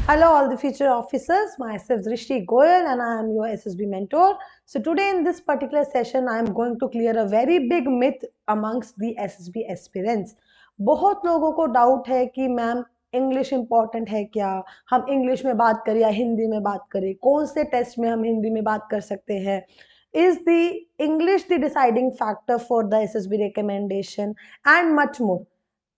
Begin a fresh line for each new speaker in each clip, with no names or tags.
Hello, all the future officers. Myself Drishti Goyal, and I am your SSB mentor. So today in this particular session, I am going to clear a very big myth amongst the SSB aspirants. बहुत लोगों को doubt है कि ma'am English important है क्या, हम English में बात करें या हिंदी में बात करें, कौन से टेस्ट में हम हिंदी में बात कर सकते हैं, is the English the deciding factor for the SSB recommendation, and much more.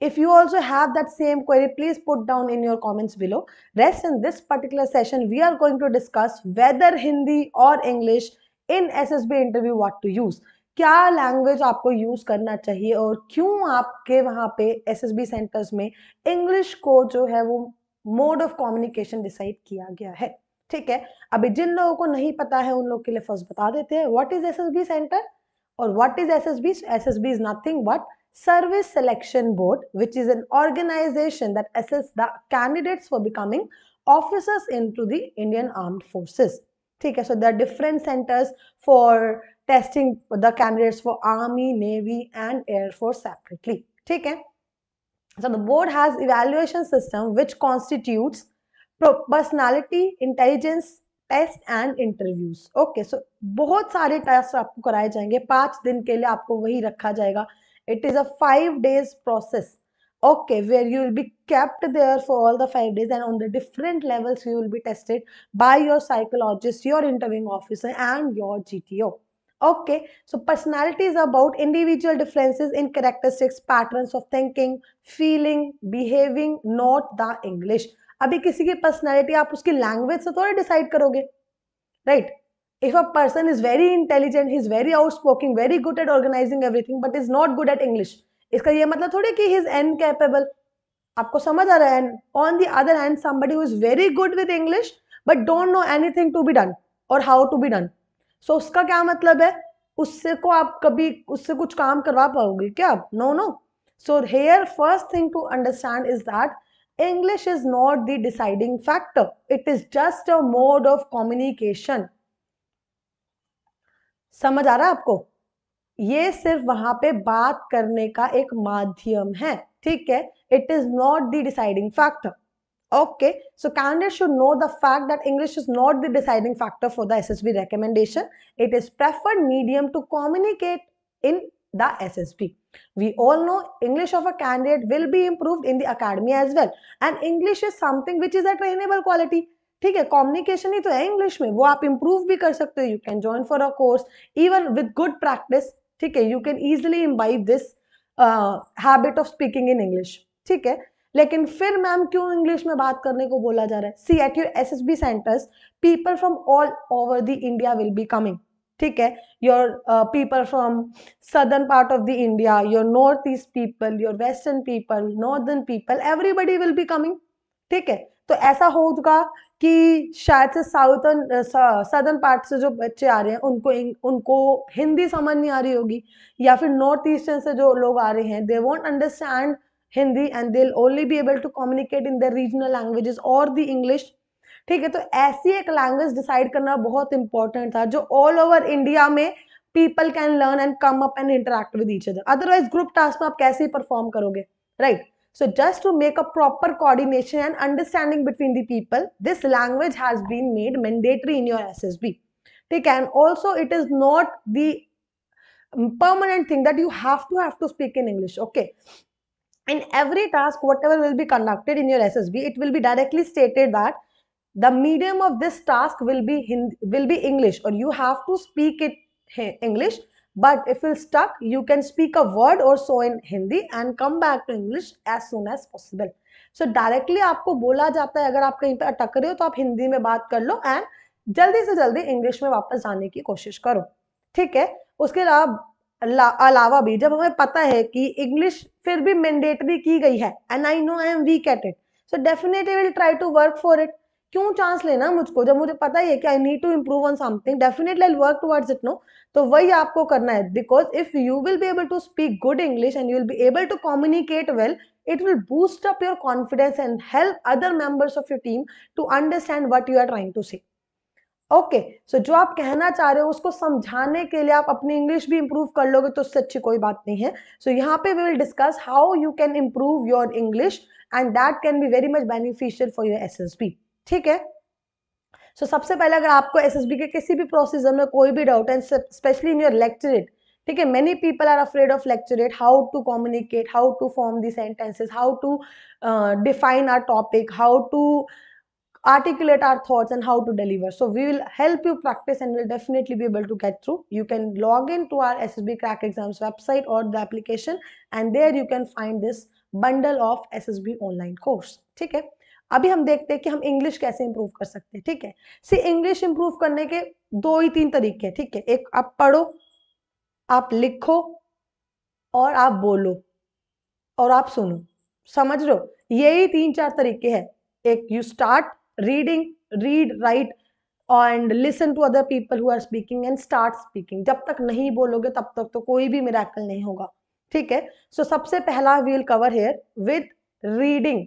If you also have that same query, please put down in your comments below. Rest, in this particular session, we are going to discuss whether Hindi or English in SSB interview what to use. क्या language आपको use करना चाहिए और क्यों आपके वहां पे SSB centres में इंग्लिश को जो है वो मोड ऑफ कम्युनिकेशन डिसाइड किया गया है. ठीक है, अभी जिन लोगों को नहीं पता है उन लोगों के लिए फर्स्ट बता देते हैं व्हाट इज SSB सेंटर और what is SSB. SSB is nothing but Service Selection Board, which is an organization that assesses the candidates for becoming officers into the Indian Armed Forces. ठीक है, so there are different centers for testing the candidates for Army, Navy and Air Force separately. ठीक है, so the board has evaluation system which constitutes personality, intelligence test and interviews. Okay, so बहुत सारे test आपको कराए जाएंगे 5 दिन के लिए, आपको वही रखा जाएगा. It is a 5 days process, okay, where you will be kept there for all the 5 days, and on the different levels you will be tested by your psychologist, your interviewing officer and your GTO. Okay, so personality is about individual differences in characteristics, patterns of thinking, feeling, behaving, not the English. अभी किसी की personality आप उसकी language से थोड़ा decide करोगे, right? If a person is very intelligent, he is very outspoken, very good at organizing everything, but is not good at English, इसका ये मतलब थोड़ी कि he is incapable. आपको समझ आ रहा है? On the other hand, somebody who is very good with English but don't know anything to be done or how to be done, so उसका क्या मतलब है? उससे को आप कभी उससे कुछ काम करवा पाओगे क्या? No, no. So here first thing to understand is that English is not the deciding factor. It is just a mode of communication. समझ आ रहा है आपको? ये सिर्फ वहां पे बात करने का एक माध्यम है, ठीक है? It is not the deciding factor. Okay, so candidates should know the fact that English is not the deciding factor for the SSB recommendation. It is preferred medium to communicate in the SSB. We all know English of a candidate will be improved in the academy as well, and English is something which is a trainable quality. ठीक है, communication ही तो है English में, वो आप improve भी कर सकते हो. You can join for a course even with good practice. ठीक है, you can easily imbibe this habit of speaking in English. ठीक है, लेकिन फिर मैम क्यों इंग्लिश में बात करने को बोला जा रहा है? See at your SSB centres people from all over the India will be coming. ठीक है, your people from southern part of the India, your north east people, your western people, northern people, everybody will be coming. ठीक है, तो ऐसा होगा कि शायद से सदर्न पार्ट से जो बच्चे आ रहे हैं उनको हिंदी समझ नहीं आ रही होगी, या फिर नॉर्थ ईस्टर्न से जो लोग आ रहे हैं they won't understand Hindi and they will only be able to communicate in their regional languages और द इंग्लिश. ठीक है, तो ऐसी एक लैंग्वेज डिसाइड करना बहुत इंपॉर्टेंट था जो ऑल ओवर इंडिया में people can learn and come up and interact with each other. Otherwise group task में आप कैसे ही परफॉर्म करोगे, right? So just to make a proper coordination and understanding between the people, this language has been made mandatory in your SSB. Okay, and also it is not the permanent thing that you have to speak in English. Okay, in every task whatever will be conducted in your SSB, it will be directly stated that the medium of this task will be English, or you have to speak it English. But if you're stuck, you can speak a word or so in Hindi and come back to English as soon as possible. So directly आपको बोला जाता है अगर आप कहीं पे अटक रहे हो तो आप हिंदी में बात कर लो एंड जल्दी से जल्दी इंग्लिश में वापस जाने की कोशिश करो. ठीक है, उसके अलावा भी जब हमें पता है कि इंग्लिश फिर भी मैंडेटरी की गई है and I know I am weak at it, so definitely will try to work for it. क्यों चांस लेना मुझको जब मुझे पता ही है कि I need to improve on something, definitely I will work towards it. No, तो वही आपको करना है, because if you will be able to speak good English and you will be able to communicate well, it will boost up your confidence and help other members of your team to understand what you are trying to say. Okay, so जो आप कहना चाह रहे हो उसको समझाने के लिए आप अपनी इंग्लिश भी इंप्रूव कर लोगे तो उससे अच्छी कोई बात नहीं है. So यहाँ पे we will discuss how you can improve your English and that can be very much beneficial for your SSB. ठीक है। सो सबसे पहले अगर आपको एसएसबी के किसी भी प्रोसीजर में कोई भी डाउट है, स्पेशली इन योर लेक्चरेट, ठीक है, many people are afraid of lecturette, how to communicate, how to form the sentences, how to define our topic, how to articulate our thoughts, and how to deliver. So we will help you practice and will definitely be able to get through. You can log into our SSB Crack Exams website or the application, and there you can find this bundle of SSB online course. ठीक है, अभी हम देखते हैं कि हम English कैसे improve कर सकते हैं। ठीक है, सी इंग्लिश इंप्रूव करने के 2 ही 3 तरीके हैं। ठीक है, एक आप पढ़ो, आप लिखो, और आप बोलो, और आप सुनो। समझ रहे हो, यही 3-4 तरीके हैं। एक, you start reading, read, write and listen to other people who are speaking and start speaking. जब तक नहीं बोलोगे तब तक तो कोई भी मिरेकल नहीं होगा। ठीक है, सो सबसे पहला we'll cover here with reading.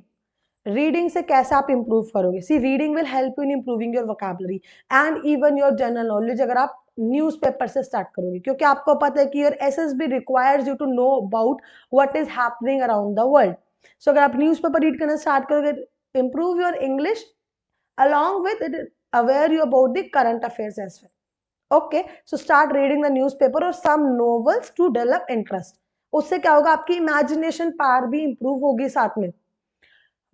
Reading से कैसे आप इंप्रूव करोगे? See, reading will help you in improving your vocabulary and even your general knowledge. अगर आप न्यूज़पेपर से स्टार्ट करोगे, क्योंकि आपको पता है कि your SSB requires you to know about what is happening around the world. So अगर आप न्यूज़पेपर रीड करना स्टार्ट करोगे, improve your English along with it, aware you about the current affairs as well. Okay, so start reading the newspaper or some novels to develop interest. उससे क्या होगा, आपकी imagination power भी improve होगी साथ में।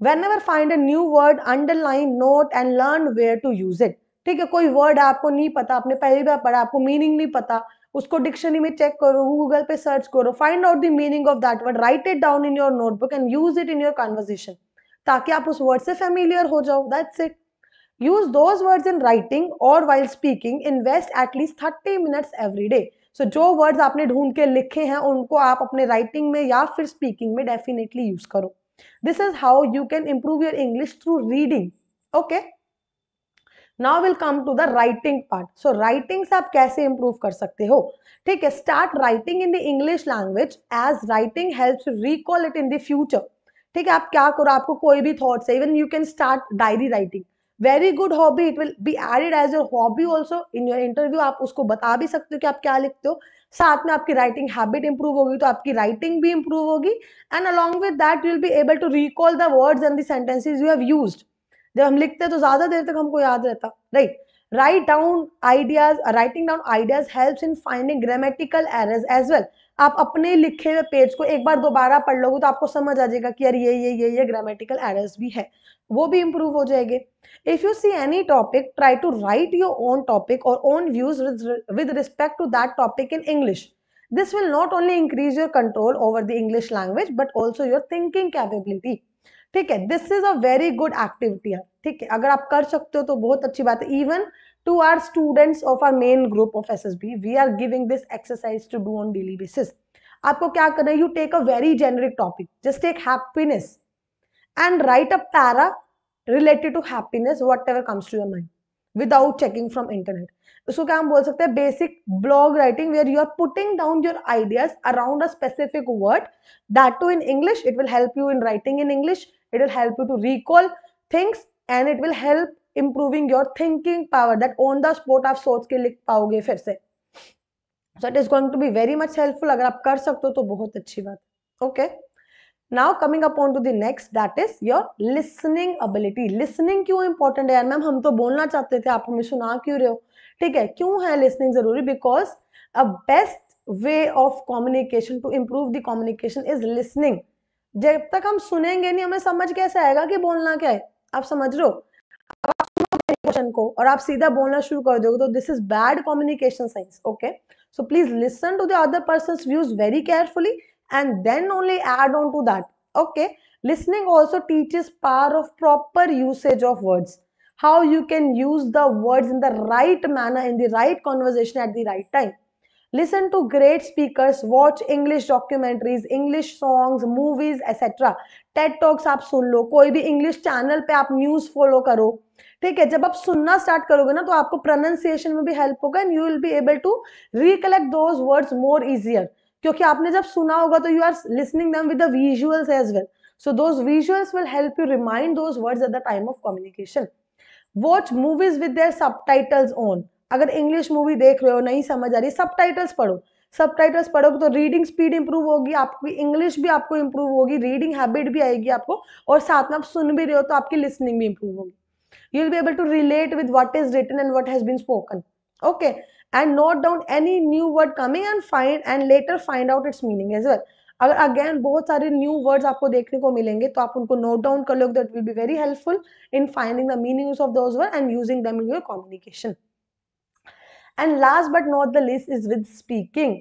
Whenever find a new word, underline, note and learn where to use it. ठीक है, कोई वर्ड आपको नहीं पता, आपने पहली बार पढ़ा, आपको मीनिंग नहीं पता, उसको डिक्शनरी में चेक करो, गूगल पे सर्च करो, find out the meaning of that word, right it down in your notebook and use it in your conversation, ताकि आप उस वर्ड से फेमिलियर हो जाओ। That's it. Use those words in writing or while speaking. Invest at least 30 minutes every day. So जो words आपने ढूंढ के लिखे हैं उनको आप अपने writing में या फिर speaking में definitely use करो. This is how you can improve your English through reading. Okay. Now we'll come to the writing part. So writing से आप कैसे improve कर सकते हो? ठीक है, start writing in the English language as writing helps you recall it in the future. ठीक है, आप क्या करो, आपको कोई भी thoughts है, even you can start diary writing. Very good hobby, it will be added as your hobby also in your interview. आप उसको बता भी सकते हो कि आप क्या लिखते हो, साथ में आपकी राइटिंग हैबिट इंप्रूव होगी तो आपकी राइटिंग भी इंप्रूव होगी, and along with that you will be able to recall the words and the sentences you have used. जब हम लिखते हैं तो ज्यादा देर तक हमको याद रहता, right. Write down ideas, writing down ideas helps in finding grammatical errors as well. आप अपने लिखे हुए पेज को एक बार दोबारा पढ़ लोगे तो आपको समझ आ जाएगा कि यार ये ग्रामेटिकल एरर्स भी है, वो भी इंप्रूव हो जाएंगे। If you see any topic, try to write your own topic or own views with respect to that topic in English. This will not only increase your control over the English language but also your thinking capability. ठीक है, this is a very good activity है। ठीक है, अगर आप कर सकते हो तो बहुत अच्छी बात है। Even to our students of our main group of SSB, we are giving this exercise to do on daily basis. आपको क्या करना है, you take a very generic topic, just take happiness and write a para related to happiness, whatever comes to your mind, without checking from internet. इसको क्या हम बोल सकते हैं, basic blog writing, where you are putting down your ideas around a specific word, that too in English. It will help you in writing in English, it will help you to recall things and it will help improving your thinking power, that on the spot आप सोच के लिख पाओगे फिर से. So it is going to be very much helpful. अगर आप कर सकते हो तो बहुत अच्छी बात. Okay, now coming upon to the next, that is your listening ability. listening क्यों important है यार मैम, हम तो बोलना चाहते थे, आप हमें सुना क्यों रहे हो? ठीक है, क्यों है listening जरूरी? because a best way of communication to improve the communication is listening. जब तक हम सुनेंगे नहीं हमें समझ कैसे आएगा कि बोलना क्या है? आप समझ रहे हो? अब आप सुनोगे क्वेश्चन को और आप सीधा बोलना शुरू कर दोगे तो this is bad communication science. okay, so please listen to the other person's views very carefully and then only add on to that. Okay, listening also teaches power of proper usage of words, how you can use the words in the right manner in the right conversation at the right time. Listen to great speakers, watch English documentaries, English songs, movies, etc. TED Talks आप सुन लो, कोई भी English channel पे आप news follow करो. ठीक है, जब आप सुनना स्टार्ट करोगे ना तो आपको प्रोनाउंसिएशन में भी हेल्प होगा and you will be able to recollect those words more easier, क्योंकि आपने जब सुना होगा तो you are listening them with the visuals as well, so those visuals will help you remind those words at the time of communication. Watch movies with their subtitles on. अगर English movie देख रहे हो नहीं समझ आ रही, subtitles पढ़ो. Subtitles पढ़ोगे तो रीडिंग स्पीड इंप्रूव होगी, आपकी इंग्लिश भी आपको इंप्रूव होगी, रीडिंग हैबिट भी आएगी आपको, और साथ में आप सुन भी रहे हो तो आपकी लिसनिंग भी इंप्रूव होगी. You will be able to relate with what is written and what has been spoken. Okay, and note down any new word coming and later find out its meaning as well. अगर again बहुत सारे new words आपको देखने को मिलेंगे तो आप उनको नोट डाउन कर लोगे. That will be very helpful in finding the meanings of those word and using them in your communication. And last but not the least is with speaking.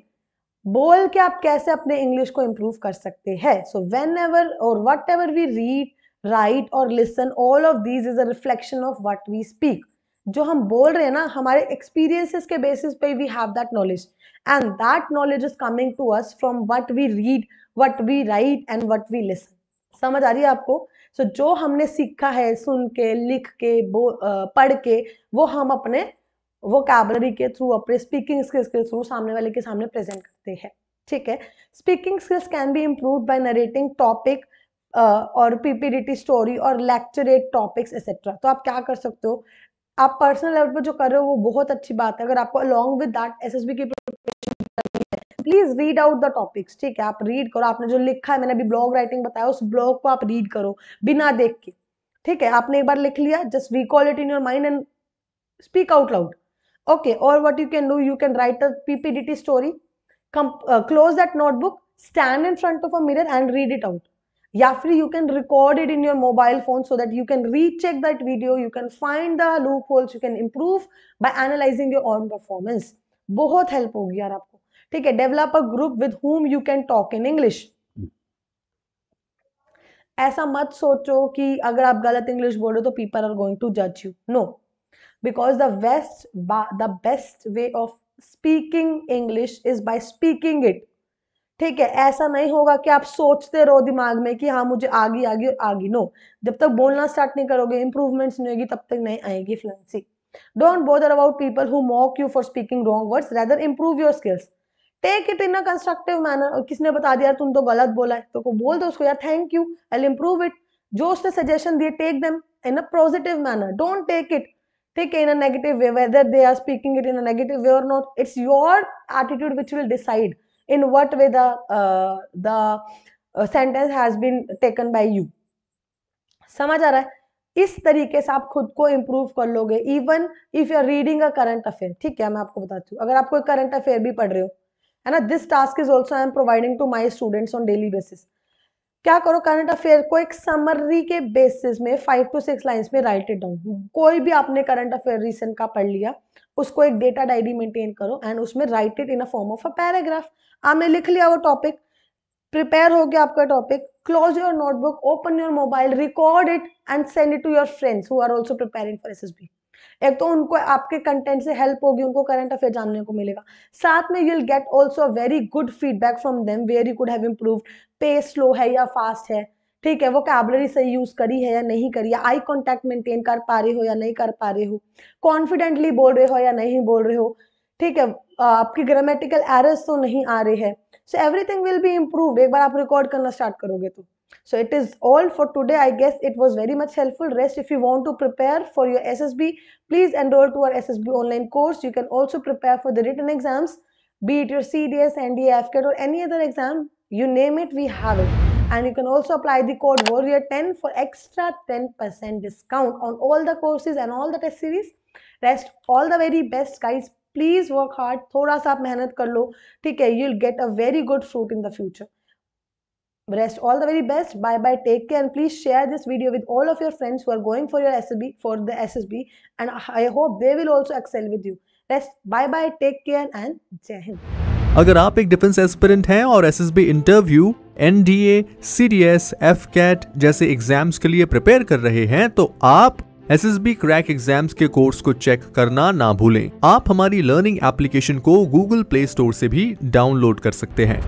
बोल के आप कैसे अपने इंग्लिश को इम्प्रूव कर सकते हैं. So whenever or whatever we read, write or listen, all of these is a reflection of what we speak. जो हम बोल रहे हैं ना, हमारे एक्सपीरियंसेस के बेसिस पे we have that knowledge, and that knowledge is coming to us from what we read, what we write and what we listen. समझ आ रही है आपको? सो जो हमने सीखा है सुन के, लिख के, पढ़ के, वो हम अपने वोकैबुलरी के थ्रू, अपने स्पीकिंग स्किल्स के थ्रू सामने वाले के सामने प्रेजेंट करते हैं. ठीक है. Speaking skills can be improved by narrating topic और पीपीडीटी स्टोरी और लेक्चरेट टॉपिक्स एक्सेट्रा. तो आप क्या कर सकते हो, आप पर्सनल लेवल पर जो कर रहे हो वो बहुत अच्छी बात है. अगर आपको अलॉन्ग विद दैट एसएसबी की प्रिपरेशन करनी है, please read out the topics. ठीक है, आप रीड करो. आपने जो लिखा है, मैंने अभी ब्लॉग राइटिंग बताया, उस ब्लॉग को आप रीड करो बिना देख के. ठीक है, आपने एक बार लिख लिया, just recall it in your mind and speak out loud. Okay, or what you can do, you can write a PPDT story, close that notebook, stand in front of a mirror and read it out. या फिर you can record it in your mobile phone so that you can recheck that video, you can find the loopholes, you can improve by analyzing your own performance. बहुत help होगी यार आपको. ठीक है. Develop a group with whom you can talk in English. ऐसा मत सोचो कि अगर आप गलत इंग्लिश बोल रहे हो तो people are going to judge you. No. Because the best way of speaking English is by speaking it. ठीक है. ऐसा नहीं होगा कि आप सोचते रहो दिमाग में कि हाँ मुझे आगी आगी और आगी. नो, जब तक बोलना स्टार्ट नहीं करोगे, इंप्रूवमेंट्स नहीं होगी, तब तक नहीं आएगी fluency. Don't bother about people who mock you for speaking wrong words, rather improve your skills. Take it in a constructive manner. किसने बता दिया तुम तो गलत बोला है, तो बोल दो उसको, यार thank you, I will improve it. जो उसने सजेशन दिए, take them in a positive manner. Don't take it in a negative way, whether they are speaking it in a negative way or not. It's your attitude which will decide in what way the sentence has been taken by you. समझ आ रहा है? इस तरीके से आप खुद को improve कर लोगे. Even if you are reading a current affair. ठीक है, मैं आपको बताती हूँ, अगर आप कोई करंट अफेयर भी पढ़ रहे हो, है ना, this task is also I am providing to my students on daily basis. क्या करो, करंट अफेयर को एक समरी के बेसिस में 5 to 6 लाइंस में राइट इट डाउन. कोई भी आपने करंट अफेयर रिसेंट का पढ़ लिया, उसको एक डेटा डायरी मेंटेन करो एंड उसमें write it in a form of a paragraph. आपने लिख लिया वो टॉपिक, प्रिपेयर हो गया आपका topic, close your notebook, open your mobile, record it and send it to your friends who are also preparing for SSB. एक तो उनको आपके कंटेंट से हेल्प होगी, उनको करंट अफेयर जानने को मिलेगा, साथ में you will get also a very good feedback from them where you could have improved. Pace slow है या फास्ट है, ठीक है, वोकैबुलरी सही यूज करी है या नहीं करी है, आई कॉन्टैक्ट मेंटेन कर पा रहे हो या नहीं कर पा रहे हो, कॉन्फिडेंटली बोल रहे हो या नहीं बोल रहे हो, ठीक है, आपकी ग्रामेटिकल एरर्स तो नहीं आ रहे हैं. So everything will be improved एक बार आप रिकॉर्ड करना स्टार्ट करोगे तो. So it is all for today. I guess it was very much helpful. Rest, if you want to prepare for your SSB, please enroll to our SSB online course. You can also prepare for the written exams, be it your CDS, NDA, FCAT or any other exam. You name it, we have it. And you can also apply the code Warrior10 for extra 10% discount on all the courses and all the test series. Rest, all the very best, guys. Please work hard. थोड़ा सा आप मेहनत कर लो, ठीक है. You'll get a very good fruit in the future. Rest, all the very best. Bye bye, take care, and please share this video with all of your friends who are going for your SSB, and I hope they will also excel with you. Rest, bye bye, take care and जय हिंद.
अगर आप एक defence aspirant हैं और SSB interview, NDA, CDS, AFCAT जैसे exams के लिए prepare कर रहे हैं तो आप एसएसबी क्रैक एग्जाम्स के कोर्स को चेक करना ना भूलें. आप हमारी लर्निंग एप्लीकेशन को गूगल प्ले स्टोर से भी डाउनलोड कर सकते हैं.